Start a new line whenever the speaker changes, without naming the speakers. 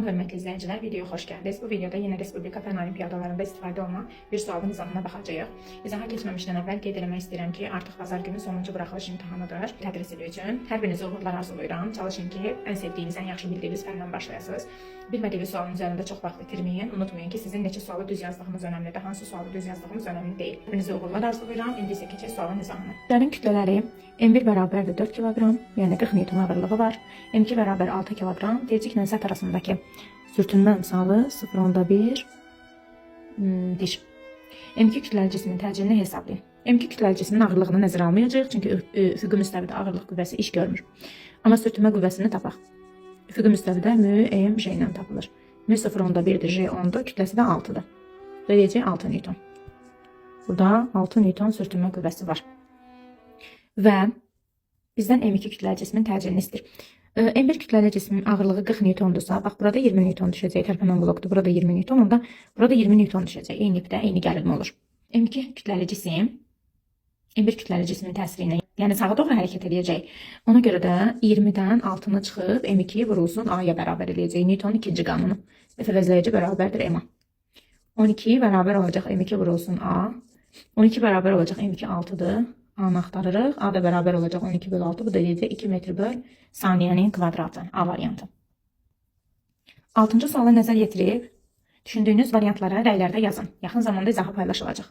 Hörmətli izləyicilər, videoya xoş gəldiniz. Bu videoda yenə Respublika Fənn Olimpiadalarında istifadə olunan bir sualın izahına baxacağıq. İzaha keçməmişdən əvvəl qeyd etmək istəyirəm ki, artıq bazar günü sonuncu buraxılış imtahanıdır. Tədris ili üçün hər birinizə uğurlar arzulayıram. Çalışın ki, ən sevdiyiniz, ən yaxşı bildiyiniz fəndən başlayasınız. Bilmədiyiniz sualın üzərində çox vaxt itirməyin. Unutmayın ki, sizin neçə sualı düz yazdığınız önəmlidir, hansı sualı düz yazdığınız önəmli deyil. Hər birinizə uğurlar arzulayıram. İndi isə keçək sualın izahına. Kütlənin kütlələri M1 bərabərdir 4 kq, yəni 40 Newton ağırlığı var. M2 bərabər 6 kq, delciklə səth arasındakı sürtünmə misalı 0.1 dir. M2 kütləli cismin təcilini hesablayın. M2 kütləli cismin ağırlığını nəzərə almayacağıq, çünki üfüqi müstəvidə ağırlıq qüvvəsi iş görmür. Amma sürtünmə qüvvəsini tapaq. Üfüqi müstəvidə μ J ilə tapılır. μ 0.1-dir, J 10-dur, kütləsi də 6-dır. Deyəcək 6 Newton. Burada 6 Newton sürtünmə qüvvəsi var. Və bizdən M2 kütləli cismin təcilini istəyir. M1 kütləli cismin ağırlığı 40 Newtondursa, bax burada 20 Newton düşəcək, tərpənən blokdur. Burada 20 Newton, onda burada 20 Newton düşəcək. Eyni ipdə, eyni gərilmə olur. M2 kütləli cisim M1 kütləli cismin təsiri ilə, yəni sağa doğru hərəkət edəcək. Ona görə də 20-dən 6-nı çıxıb M2 vurulsun A-ya bərabər edəcək. Newtonun ikinci qanunu. Əvəzləyici bərabərdir M-a. 12 bərabər olacaq M2 vurulsun A. 12 bərabər olacaq M2 6-dır. A-nı axtarırıq. A da bərabər olacaq 12/6. Bu da deyəcək 2 metr/saniyənin kvadratı. A variantı. 6-cı suala nəzər yetirib düşündüyünüz variantlara rəylərdə yazın. Yaxın zamanda izahı paylaşılacaq.